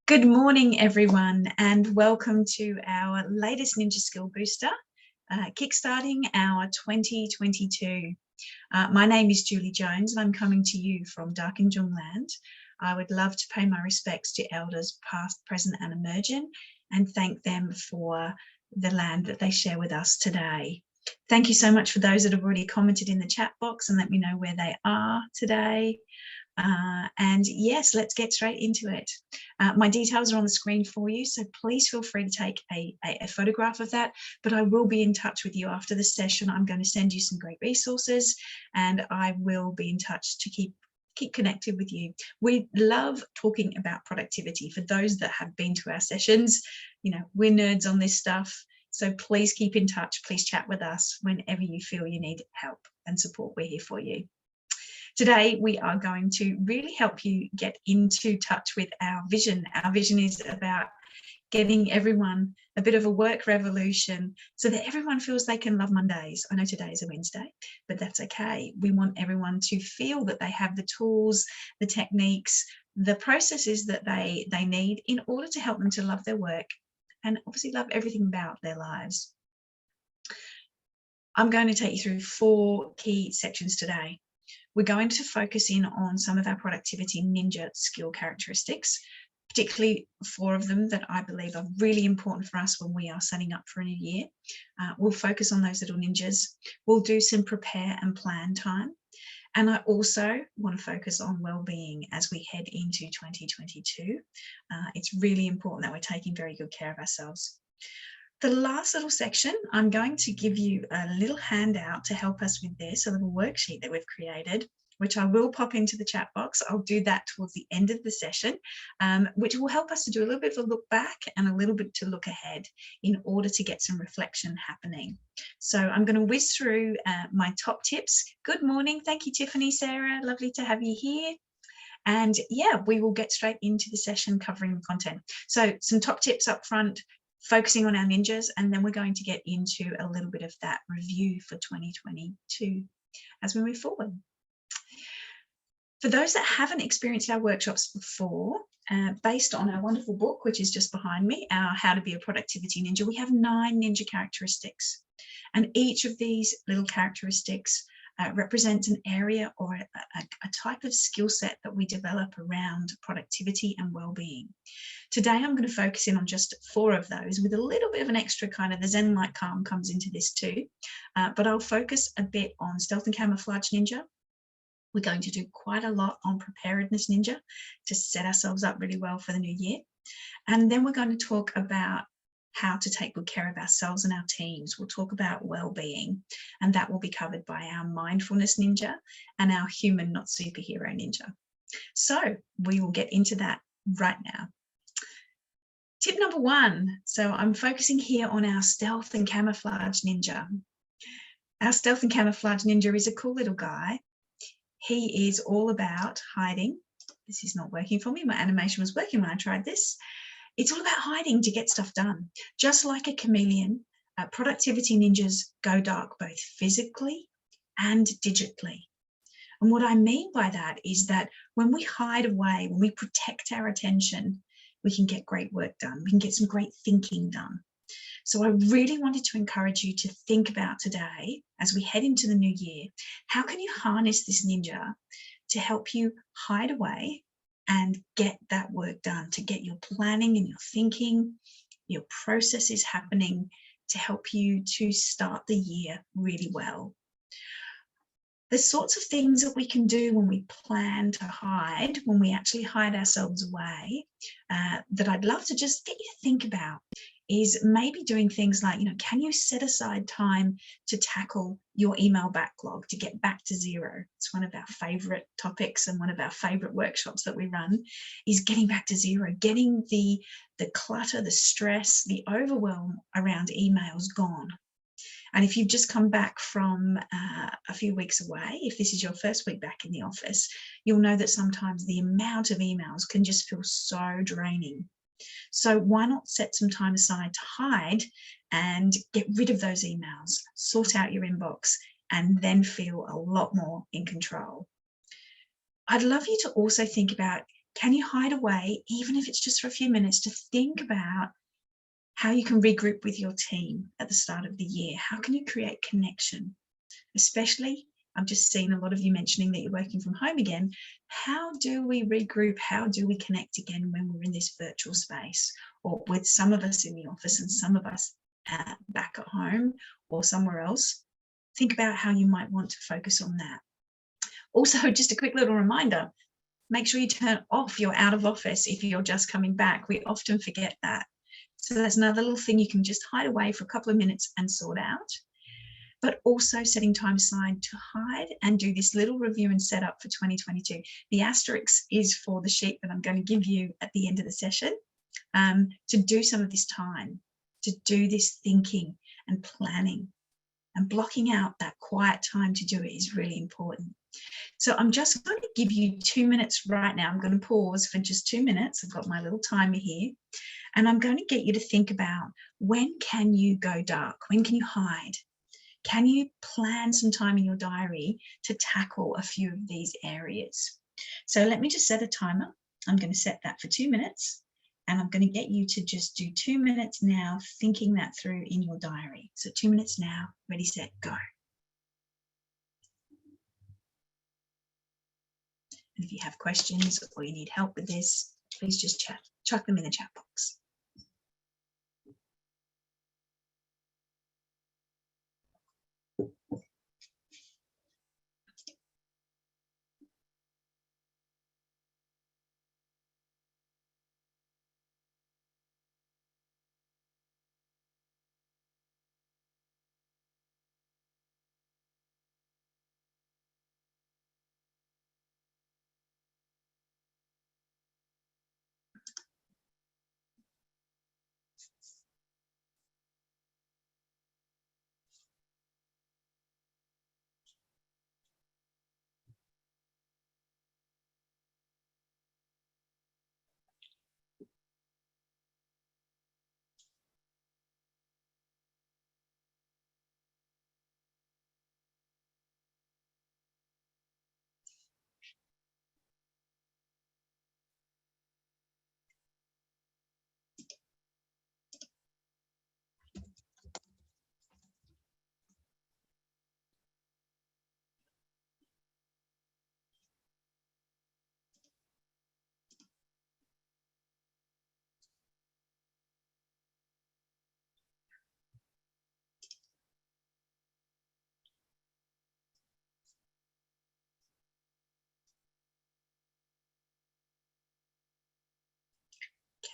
Good morning, everyone, and welcome to our latest Ninja Skill Booster, kickstarting our 2022. My name is Julie Jones, and I'm coming to you from Darkinjung land. I would love to pay my respects to elders past, present, and emerging, and thank them for the land that they share with us today. Thank you so much for those that have already commented in the chat box and let me know where they are today. And yes, let's get straight into it. My details are on the screen for you, so please feel free to take a photograph of that, but I will be in touch with you after the session. I'm going to send you some great resources and I will be in touch to keep connected with you. We love talking about productivity. For those that have been to our sessions, you know, we're nerds on this stuff. So please keep in touch. Please chat with us whenever you feel you need help and support. We're here for you. Today, we are going to really help you get into touch with our vision. Our vision is about getting everyone a bit of a work revolution so that everyone feels they can love Mondays. I know today is a Wednesday, but that's okay. We want everyone to feel that they have the tools, the techniques, the processes that they need in order to help them to love their work and obviously love everything about their lives. I'm going to take you through 4 key sections today. We're going to focus in on some of our productivity ninja skill characteristics, particularly 4 of them that I believe are really important for us when we are setting up for a new year. We'll focus on those little ninjas. We'll do some prepare and plan time. And I also want to focus on well-being as we head into 2022. It's really important that we're taking very good care of ourselves. The last little section, I'm going to give you a little handout to help us with this, a little worksheet that we've created, which I will pop into the chat box. I'll do that towards the end of the session, which will help us to do a little bit of a look back and a little bit to look ahead in order to get some reflection happening. So I'm going to whiz through my top tips. Good morning. Thank you, Tiffany, Sarah. Lovely to have you here. And yeah, we will get straight into the session covering the content. So some top tips up front, focusing on our ninjas, and then we're going to get into a little bit of that review for 2022 as we move forward. For those that haven't experienced our workshops before, based on our wonderful book, which is just behind me, our How to Be a Productivity Ninja, we have 9 ninja characteristics. And each of these little characteristics represents an area or a type of skill set that we develop around productivity and well-being. Today, I'm going to focus in on just 4 of those with a little bit of an extra kind of the Zen-like calm comes into this too. But I'll focus a bit on stealth and camouflage ninja. We're going to do quite a lot on preparedness ninja to set ourselves up really well for the new year. And then we're going to talk about how to take good care of ourselves and our teams. We'll talk about well-being, and that will be covered by our mindfulness ninja and our human, not superhero ninja. So we will get into that right now. Tip number 1. So I'm focusing here on our stealth and camouflage ninja. Our stealth and camouflage ninja is a cool little guy. He is all about hiding. This is not working for me. My animation was working when I tried this. It's all about hiding to get stuff done. Just like a chameleon, productivity ninjas go dark both physically and digitally. And what I mean by that is that when we hide away, when we protect our attention, we can get great work done. We can get some great thinking done. So I really wanted to encourage you to think about today, as we head into the new year, how can you harness this ninja to help you hide away and get that work done, to get your planning and your thinking, your processes happening to help you to start the year really well. The sorts of things that we can do when we plan to hide, when we actually hide ourselves away, that I'd love to just get you to think about is maybe doing things like, can you set aside time to tackle your email backlog, to get back to zero? It's one of our favorite topics and one of our favorite workshops that we run is getting back to zero, getting the clutter, the stress, the overwhelm around emails gone. And if you've just come back from a few weeks away, if this is your first week back in the office, you'll know that sometimes the amount of emails can just feel so draining. So why not set some time aside to hide and get rid of those emails, sort out your inbox, and then feel a lot more in control. I'd love you to also think about Can you hide away, even if it's just for a few minutes, to think about how you can regroup with your team at the start of the year? How can you create connection? Especially, I've just seen a lot of you mentioning that you're working from home again. How do we regroup? How do we connect again when we're in this virtual space, or with some of us in the office and some of us back at home or somewhere else? Think about how you might want to focus on that. Also, just a quick little reminder, make sure you turn off your out of office if you're just coming back. We often forget that. So that's another little thing you can just hide away for a couple of minutes and sort out. But also setting time aside to hide and do this little review and setup for 2022. The asterisk is for the sheet that I'm going to give you at the end of the session, to do some of this time, to do this thinking and planning, and blocking out that quiet time to do it is really important. So I'm just going to give you 2 minutes right now. I'm going to pause for just 2 minutes. I've got my little timer here, and I'm going to get you to think about, when can you go dark? When can you hide? Can you plan some time in your diary to tackle a few of these areas? So let me just set a timer. I'm going to set that for 2 minutes, and I'm going to get you to just do 2 minutes now, thinking that through in your diary. So 2 minutes now, ready, set, go. And if you have questions or you need help with this, please just chuck them in the chat box.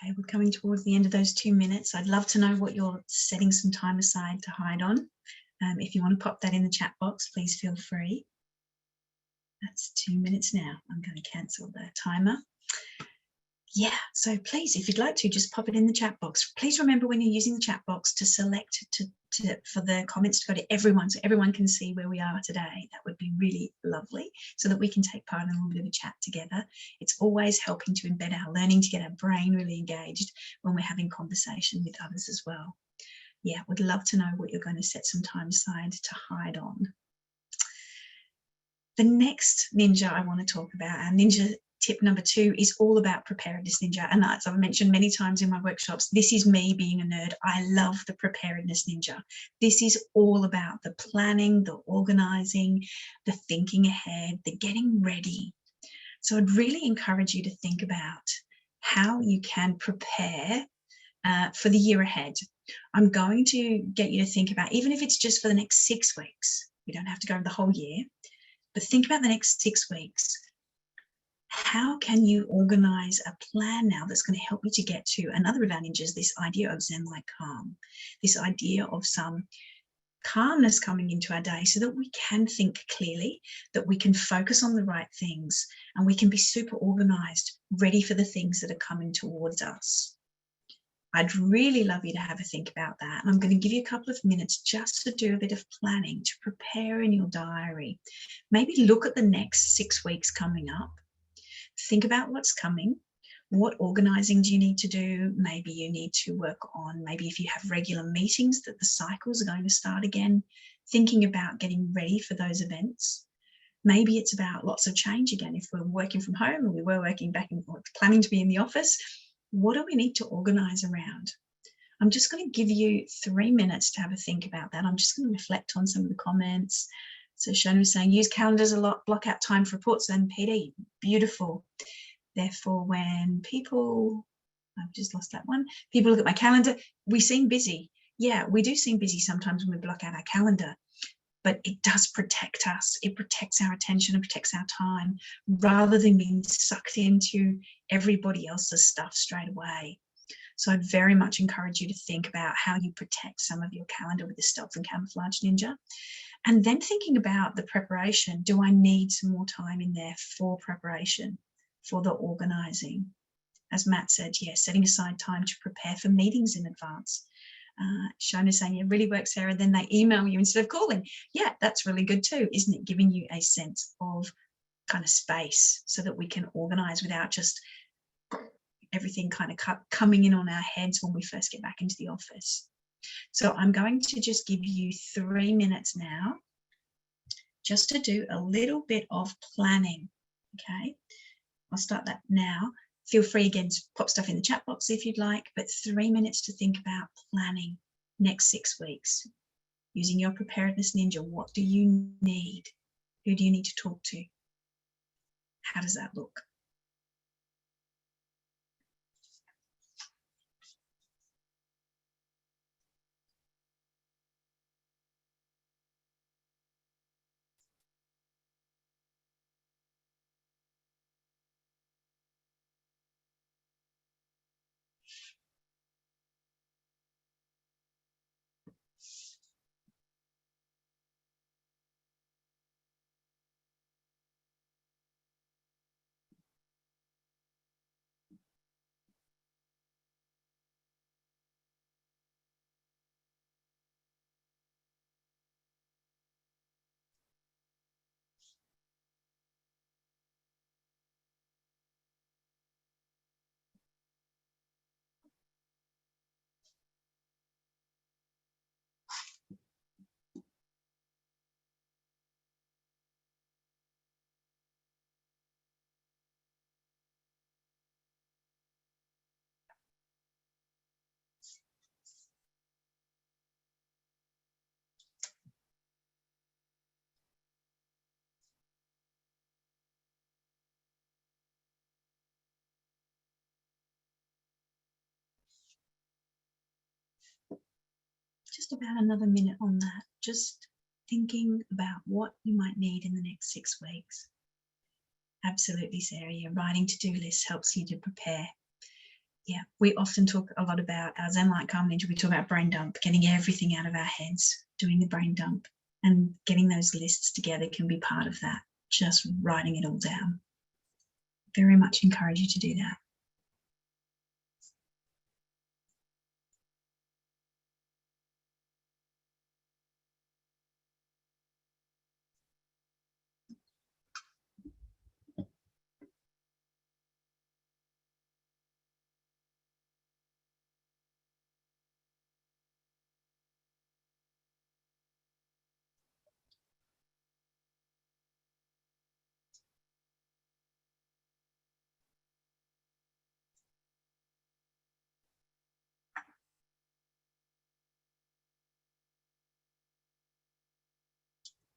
Okay, we're coming towards the end of those 2 minutes. I'd love to know what you're setting some time aside to hide on. If you want to pop that in the chat box, please feel free. That's 2 minutes now. I'm going to cancel the timer. Yeah, so please, if you'd like to, just pop it in the chat box. Please remember, when you're using the chat box, to select for the comments to go to everyone, so everyone can see where we are today. That would be really lovely, so that we can take part in a little bit of a chat together. It's always helping to embed our learning, to get our brain really engaged when we're having conversation with others as well. Yeah, would love to know what you're going to set some time aside to hide on. The next ninja I want to talk about, our ninja tip number 2, is all about preparedness ninja. And as I've mentioned many times in my workshops, this is me being a nerd. I love the preparedness ninja. This is all about the planning, the organizing, the thinking ahead, the getting ready. So I'd really encourage you to think about how you can prepare for the year ahead. I'm going to get you to think about, even if it's just for the next 6 weeks, we don't have to go the whole year, but think about the next 6 weeks. How can you organize a plan now that's going to help you to get to another of our ninjas, this idea of Zen-like calm, this idea of some calmness coming into our day, so that we can think clearly, that we can focus on the right things, and we can be super organized, ready for the things that are coming towards us. I'd really love you to have a think about that. And I'm going to give you a couple of minutes just to do a bit of planning, to prepare in your diary. Maybe look at the next 6 weeks coming up. Think about what's coming. What organizing do you need to do? Maybe you need to work on, maybe if you have regular meetings, that the cycles are going to start again, thinking about getting ready for those events. Maybe it's about lots of change again. If we're working from home and we were working back and planning to be in the office, what do we need to organise around? I'm just going to give you 3 minutes to have a think about that. I'm just going to reflect on some of the comments. So Shona was saying, use calendars a lot, block out time for reports and PD. Beautiful. Therefore, when people, I've just lost that one, people look at my calendar, we seem busy. Yeah, we do seem busy sometimes when we block out our calendar, but it does protect us. It protects our attention and protects our time rather than being sucked into everybody else's stuff straight away. So I'd very much encourage you to think about how you protect some of your calendar with the Stealth and Camouflage Ninja. And then thinking about the preparation. Do I need some more time in there for preparation, for the organising? As Matt said, yes, setting aside time to prepare for meetings in advance. Shona saying, yeah, really works, Sarah. Then they email you instead of calling. Yeah, that's really good too, isn't it? Giving you a sense of kind of space so that we can organise without just everything kind of coming in on our heads when we first get back into the office. So I'm going to just give you 3 minutes now just to do a little bit of planning, okay? I'll start that now. Feel free again to pop stuff in the chat box if you'd like, but 3 minutes to think about planning next 6 weeks. Using your preparedness ninja, what do you need? Who do you need to talk to? How does that look? Just about another minute on that. Just thinking about what you might need in the next 6 weeks. Absolutely, Sarah. Your writing to-do list helps you to prepare. Yeah, we often talk a lot about our Zen Light Calm Ninja. We talk about brain dump, getting everything out of our heads, doing the brain dump, and getting those lists together can be part of that, just writing it all down. Very much encourage you to do that.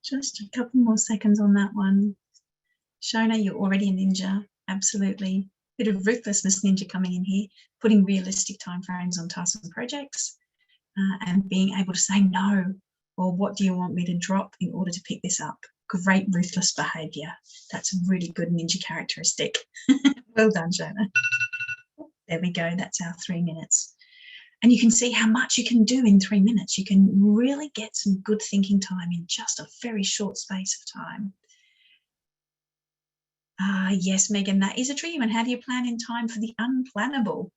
Just a couple more seconds on that one. Shona, you're already a ninja. Absolutely. Bit of ruthlessness ninja coming in here, putting realistic timeframes on tasks and projects, and being able to say no, or what do you want me to drop in order to pick this up? Great ruthless behavior. That's a really good ninja characteristic. Well done, Shona. There we go. That's our 3 minutes. And you can see how much you can do in 3 minutes. You can really get some good thinking time in just a very short space of time. Yes, Megan, that is a tricky one. How do you plan in time for the unplannable?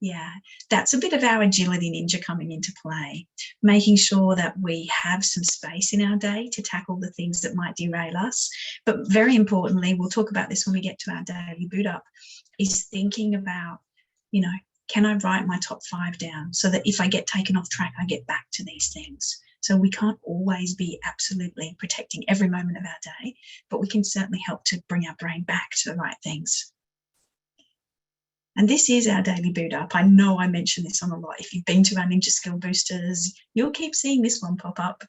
Yeah, that's a bit of our agility ninja coming into play, making sure that we have some space in our day to tackle the things that might derail us. But very importantly, we'll talk about this when we get to our daily boot up, is thinking about, can I write my top 5 down so that if I get taken off track, I get back to these things? So we can't always be absolutely protecting every moment of our day, but we can certainly help to bring our brain back to the right things. And this is our daily boot up. I know I mention this on a lot. If you've been to our Ninja Skill Boosters, you'll keep seeing this one pop up.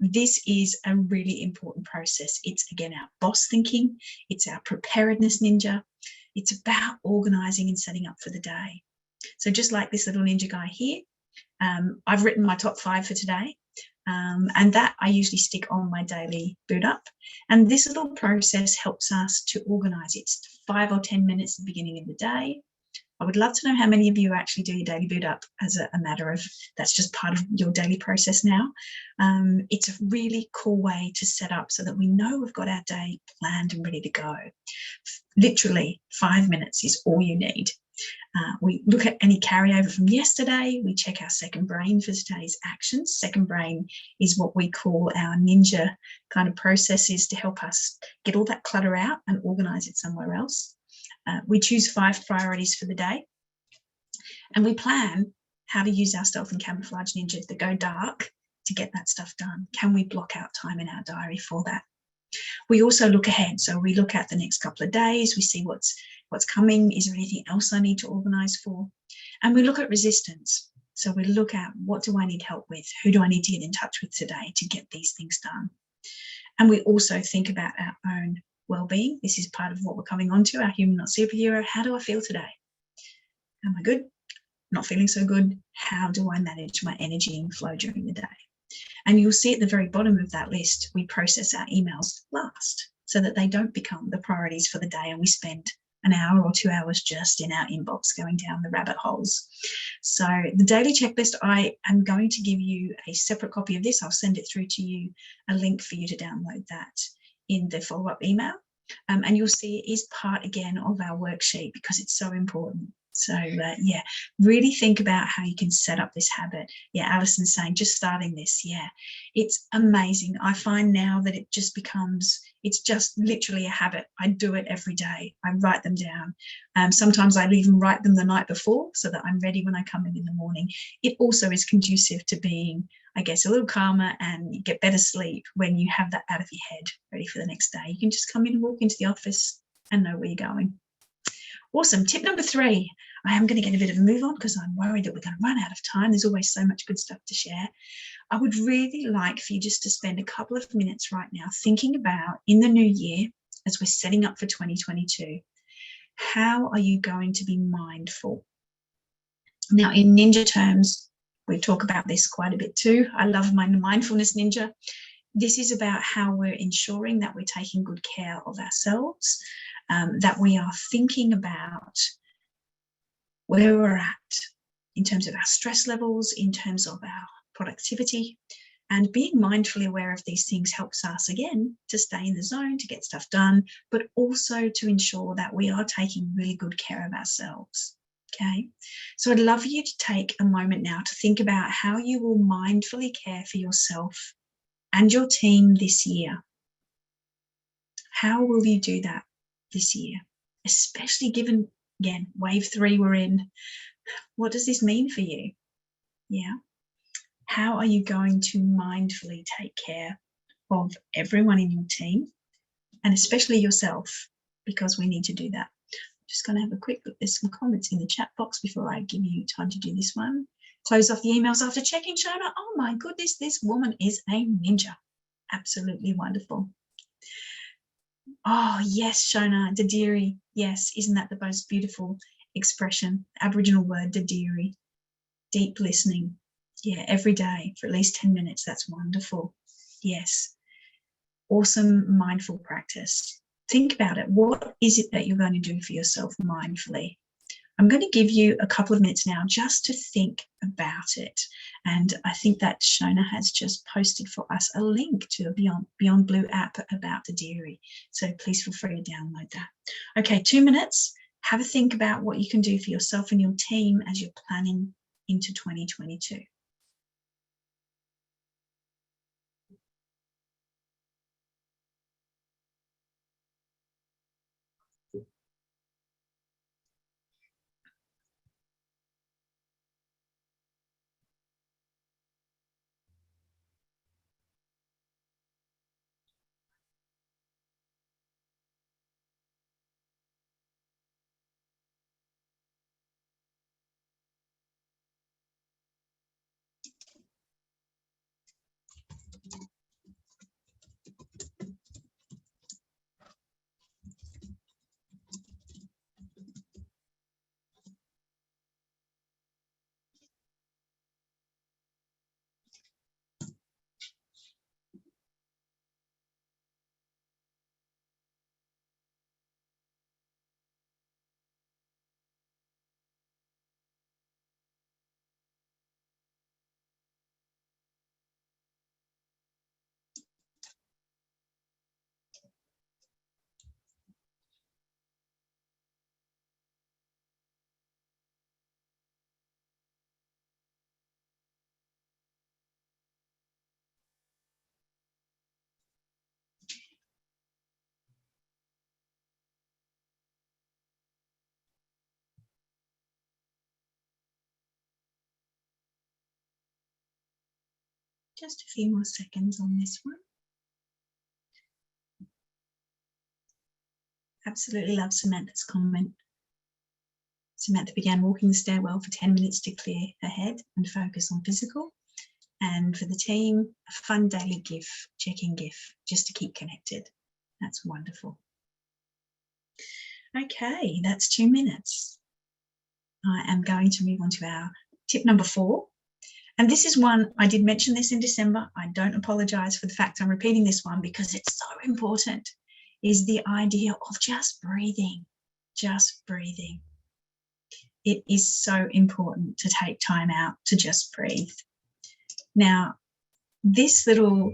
This is a really important process. It's, again, our boss thinking. It's our preparedness ninja. It's about organising and setting up for the day. So just like this little ninja guy here, I've written my top 5 for today. And that I usually stick on my daily boot up. And this little process helps us to organise. It's 5 or 10 minutes at the beginning of the day. I would love to know how many of you actually do your daily boot up as a matter of, that's just part of your daily process now. It's a really cool way to set up so that we know we've got our day planned and ready to go. Literally 5 minutes is all you need. We look at any carryover from yesterday. We check our second brain for today's actions. Second brain is what we call our ninja kind of processes to help us get all that clutter out and organise it somewhere else. We choose 5 priorities for the day, and we plan how to use our stealth and camouflage ninja to go dark to get that stuff done. Can we block out time in our diary for that? We also look ahead. So we look at the next couple of days. We see what's coming. Is there anything else I need to organise for? And we look at resistance. So we look at, what do I need help with? Who do I need to get in touch with today to get these things done? And we also think about our own well-being. This is part of what we're coming on to, our human not superhero. How do I feel today? Am I good? Not feeling so good? How do I manage my energy and flow during the day? And you'll see at the very bottom of that list, we process our emails last so that they don't become the priorities for the day and we spend an hour or 2 hours just in our inbox going down the rabbit holes. So the daily checklist, I am going to give you a separate copy of this. I'll send it through to you, a link for you to download that in the follow-up email. And you'll see it is part, again, of our worksheet because it's so important. So, yeah, really think about how you can set up this habit. Yeah, Alison's saying, just starting this. Yeah, it's amazing. I find now that it just becomes, it's just literally a habit. I do it every day. I write them down. Sometimes I even write them the night before so that I'm ready when I come in the morning. It also is conducive to being, I guess, a little calmer, and you get better sleep when you have that out of your head, ready for the next day. You can just come in and walk into the office and know where you're going. Awesome. Tip number 3, I am going to get a bit of a move on because I'm worried that we're going to run out of time. There's always so much good stuff to share. I would really like for you just to spend a couple of minutes right now thinking about, in the new year, as we're setting up for 2022, how are you going to be mindful? Now, in ninja terms, we talk about this quite a bit too. I love my mindfulness ninja. This is about how we're ensuring that we're taking good care of ourselves, that we are thinking about where we're at in terms of our stress levels, in terms of our productivity, and being mindfully aware of these things helps us, again, to stay in the zone, to get stuff done, but also to ensure that we are taking really good care of ourselves. Okay, so I'd love you to take a moment now to think about how you will mindfully care for yourself and your team this year. How will you do that this year? Especially given, again, wave 3 we're in. What does this mean for you? Yeah. How are you going to mindfully take care of everyone in your team, and especially yourself, because we need to do that. I'm just going to have a quick look. There's some comments in the chat box before I give you time to do this one. Close off the emails after checking, Shona. Oh my goodness, this woman is a ninja. Absolutely wonderful. Oh, yes, Shona, Dadiri. Yes, isn't that the most beautiful expression? Aboriginal word, Dadiri. Deep listening. Yeah, every day for at least 10 minutes. That's wonderful. Yes. Awesome mindful practice. Think about it. What is it that you're going to do for yourself mindfully? I'm going to give you a couple of minutes now just to think about it. And I think that Shona has just posted for us a link to a Beyond Blue app about the dairy. So please feel free to download that. Okay, 2 minutes. Have a think about what you can do for yourself and your team as you're planning into 2022. Just a few more seconds on this one. Absolutely love Samantha's comment. Samantha began walking the stairwell for 10 minutes to clear her head and focus on physical. And for the team, a fun daily GIF, check-in GIF, just to keep connected. That's wonderful. Okay, that's 2 minutes. I am going to move on to our tip number 4. And this is one, I did mention this in December. I don't apologise for the fact I'm repeating this one because it's so important, is the idea of just breathing. Just breathing. It is so important to take time out to just breathe. Now, this little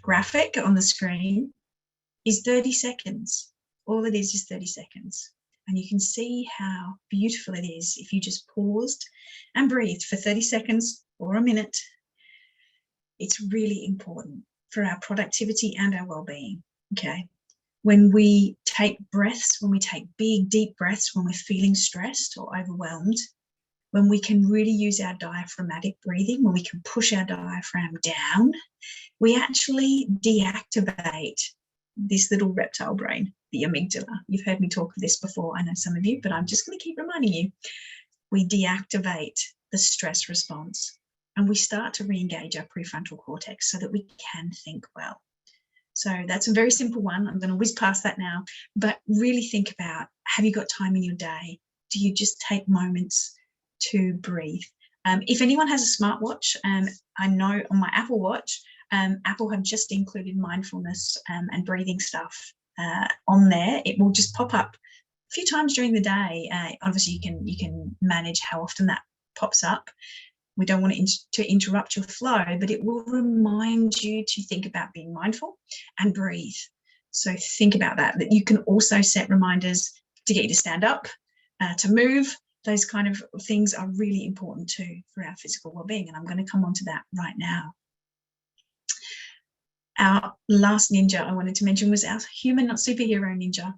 graphic on the screen is 30 seconds. All it is 30 seconds. And you can see how beautiful it is if you just paused and breathed for 30 seconds or a minute. It's really important for our productivity and our well-being, okay? When we take breaths, when we take big, deep breaths, when we're feeling stressed or overwhelmed, when we can really use our diaphragmatic breathing, when we can push our diaphragm down, we actually deactivate this little reptile brain, the amygdala. You've heard me talk of this before, I know some of you, but I'm just going to keep reminding you. We deactivate the stress response and we start to re-engage our prefrontal cortex so that we can think well. So that's a very simple one. I'm going to whiz past that now, but really think about, have you got time in your day? Do you just take moments to breathe? If anyone has a smartwatch, I know on my Apple Watch, Apple have just included mindfulness and breathing stuff on there. It will just pop up a few times during the day. Obviously, you can manage how often that pops up. We don't want it to interrupt your flow, but it will remind you to think about being mindful and breathe. So think about that you can also set reminders to get you to stand up, to move. Those kind of things are really important too for our physical well-being. And I'm going to come on to that right now. Our last ninja I wanted to mention was our human, not superhero ninja.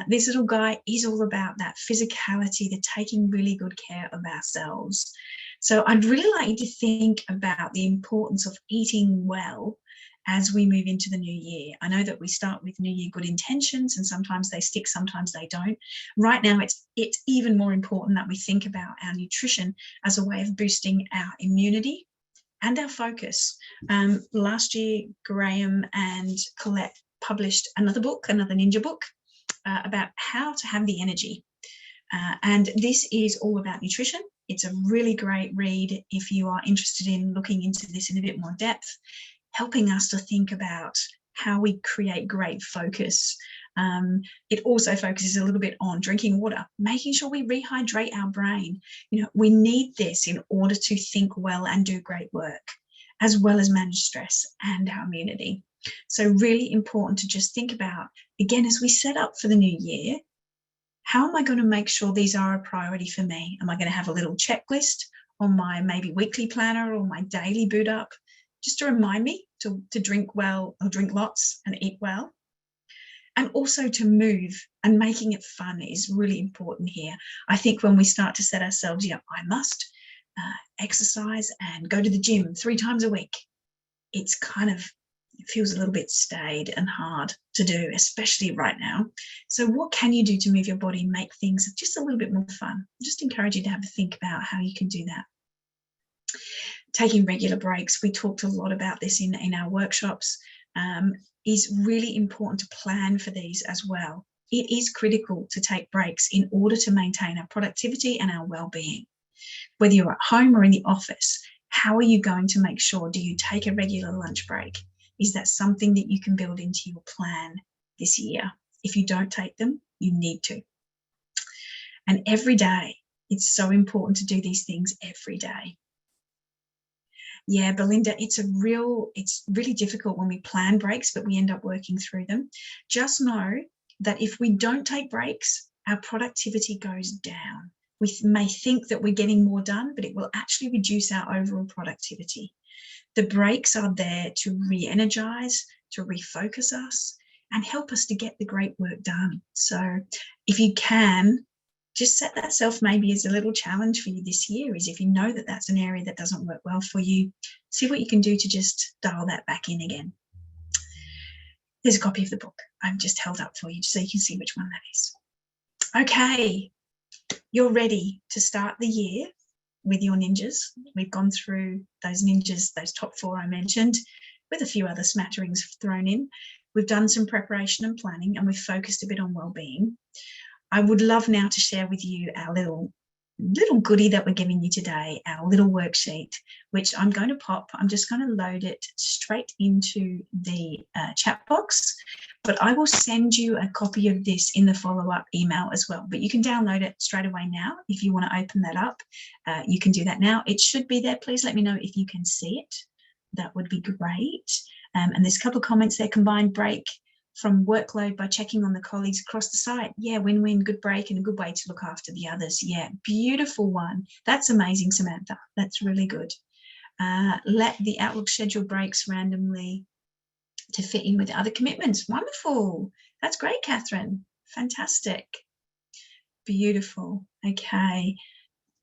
This little guy is all about that physicality, the taking really good care of ourselves. So I'd really like you to think about the importance of eating well as we move into the new year. I know that we start with New Year good intentions and sometimes they stick, sometimes they don't. Right now, it's even more important that we think about our nutrition as a way of boosting our immunity and our focus. Last year, Graham and Colette published another book, another ninja book, about how to have the energy. And this is all about nutrition. It's a really great read if you are interested in looking into this in a bit more depth, helping us to think about how we create great focus. It also focuses a little bit on drinking water, making sure we rehydrate our brain. You know, we need this in order to think well and do great work, as well as manage stress and our immunity. So really important to just think about, again, as we set up for the new year, how am I going to make sure these are a priority for me? Am I going to have a little checklist on my maybe weekly planner or my daily boot up, just to remind me to drink well or drink lots and eat well? And also to move, and making it fun is really important here. I think when we start to set ourselves, I must exercise and go to the gym 3 times a week, it's kind of, it feels a little bit staid and hard to do, especially right now. So what can you do to move your body, make things just a little bit more fun? I just encourage you to have a think about how you can do that. Taking regular breaks, we talked a lot about this in our workshops, is really important to plan for these as well. It is critical to take breaks in order to maintain our productivity and our well-being. Whether you're at home or in the office, how are you going to make sure, do you take a regular lunch break? Is that something that you can build into your plan this year? If you don't take them, you need to. And every day, it's so important to do these things every day. Yeah, Belinda, it's really difficult when we plan breaks, but we end up working through them. Just know that if we don't take breaks, our productivity goes down. We may think that we're getting more done, but it will actually reduce our overall productivity. The breaks are there to re-energize, to refocus us, and help us to get the great work done. So if you can, just set that self maybe as a little challenge for you this year, is if you know that that's an area that doesn't work well for you, see what you can do to just dial that back in again. There's a copy of the book I've just held up for you so you can see which one that is. Okay, you're ready to start the year with your ninjas. We've gone through those ninjas, those top 4 I mentioned, with a few other smatterings thrown in. We've done some preparation and planning, and we've focused a bit on well-being. I would love now to share with you our little goodie that we're giving you today, our little worksheet, which I'm going to pop. I'm just going to load it straight into the chat box, but I will send you a copy of this in the follow-up email as well. But you can download it straight away now. If you want to open that up, you can do that now. It should be there. Please let me know if you can see it. That would be great. And there's a couple of comments there. Combined break from workload by checking on the colleagues across the site. Yeah, win-win, good break, and a good way to look after the others. Yeah, beautiful one. That's amazing, Samantha. That's really good. Let the Outlook schedule breaks randomly to fit in with other commitments. Wonderful. That's great, Catherine. Fantastic. Beautiful. Okay.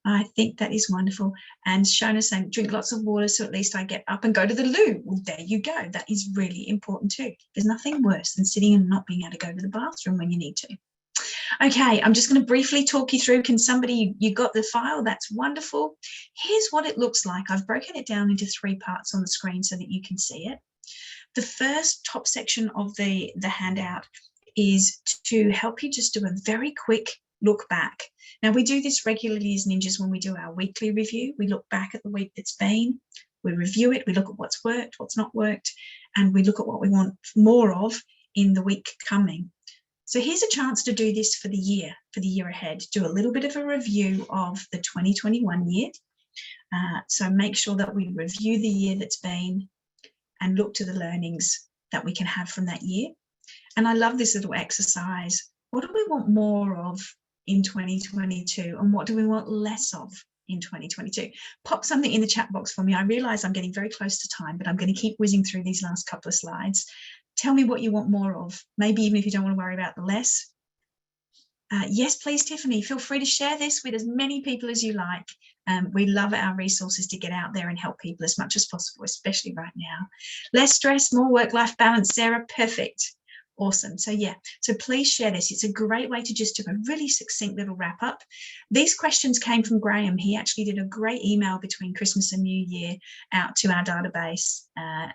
I think that is wonderful. And Shona saying, drink lots of water so at least I get up and go to the loo. Well, there you go. That is really important too. There's nothing worse than sitting and not being able to go to the bathroom when you need to. Okay, I'm just going to briefly talk you through. Can somebody, you got the file? That's wonderful. Here's what it looks like. I've broken it down into 3 parts on the screen so that you can see it. The first top section of the handout is to help you just do a very quick look back. Now, we do this regularly as ninjas when we do our weekly review. We look back at the week that's been, we review it, we look at what's worked, what's not worked, and we look at what we want more of in the week coming. So here's a chance to do this for the year ahead. Do a little bit of a review of the 2021 year. So make sure that we review the year that's been and look to the learnings that we can have from that year. And I love this little exercise. What do we want more of in 2022, and what do we want less of in 2022? Pop something in the chat box for me. I realize I'm getting very close to time, but I'm going to keep whizzing through these last couple of slides. Tell me what you want more of, maybe even if you don't want to worry about the less. Yes, please, Tiffany, feel free to share this with as many people as you like. We love our resources to get out there and help people as much as possible, especially right now. Less stress, more work-life balance, Sarah, perfect. Awesome. So yeah, so please share this. It's a great way to just do a really succinct little wrap up. These questions came from Graham. He actually did a great email between Christmas and New Year out to our database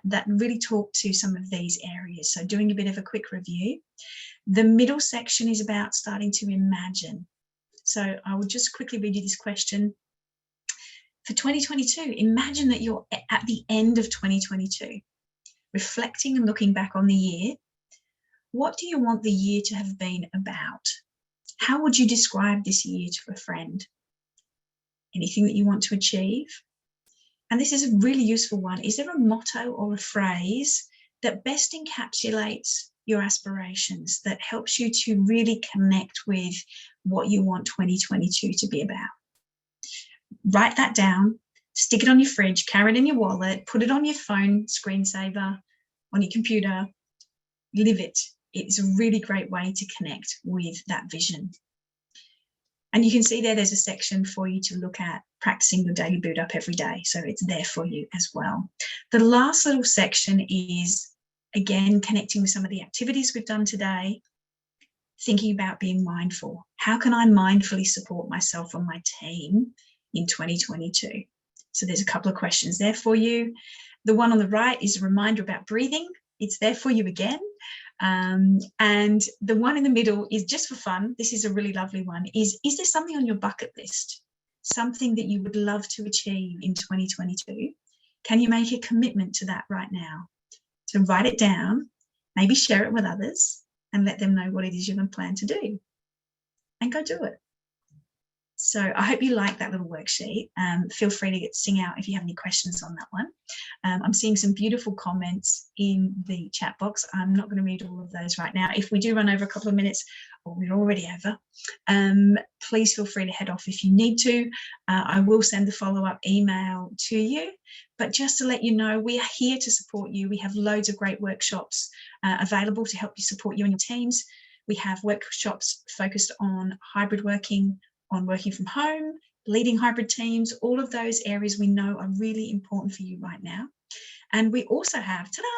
that really talked to some of these areas. So doing a bit of a quick review. The middle section is about starting to imagine. So I will just quickly read you this question. For 2022, imagine that you're at the end of 2022, reflecting and looking back on the year. What do you want the year to have been about? How would you describe this year to a friend? Anything that you want to achieve? And this is a really useful one. Is there a motto or a phrase that best encapsulates your aspirations, that helps you to really connect with what you want 2022 to be about? Write that down, stick it on your fridge, carry it in your wallet, put it on your phone screensaver, on your computer, live it. It's a really great way to connect with that vision. And you can see there's a section for you to look at practicing your daily boot up every day. So it's there for you as well. The last little section is, again, connecting with some of the activities we've done today, thinking about being mindful. How can I mindfully support myself and my team in 2022? So there's a couple of questions there for you. The one on the right is a reminder about breathing. It's there for you again. And the one in the middle is just for fun. This is a really lovely one. Is there something on your bucket list? Something that you would love to achieve in 2022? Can you make a commitment to that right now? So write it down, maybe share it with others and let them know what it is you're going to plan to do, and go do it. So I hope you like that little worksheet. Feel free to sing out if you have any questions on that one. I'm seeing some beautiful comments in the chat box. I'm not going to read all of those right now. If we do run over a couple of minutes, or we're already over, please feel free to head off if you need to. I will send the follow-up email to you. But just to let you know, we are here to support you. We have loads of great workshops available to help you support you and your teams. We have workshops focused on hybrid working, on working from home, leading hybrid teams. All of those areas we know are really important for you right now. And we also have, ta-da,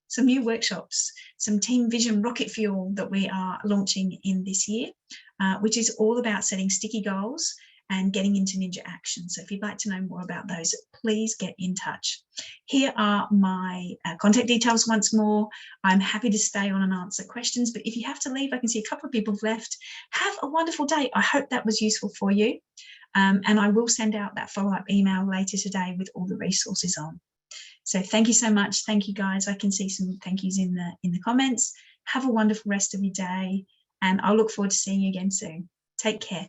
some new workshops, some Team Vision Rocket Fuel that we are launching in this year, which is all about setting sticky goals and getting into ninja action. So if you'd like to know more about those, please get in touch. Here are my contact details once more. I'm happy to stay on and answer questions, but if you have to leave, I can see a couple of people have left. Have a wonderful day. I hope that was useful for you. And I will send out that follow-up email later today with all the resources on. So thank you so much. Thank you, guys. I can see some thank yous in the comments. Have a wonderful rest of your day, and I'll look forward to seeing you again soon. Take care.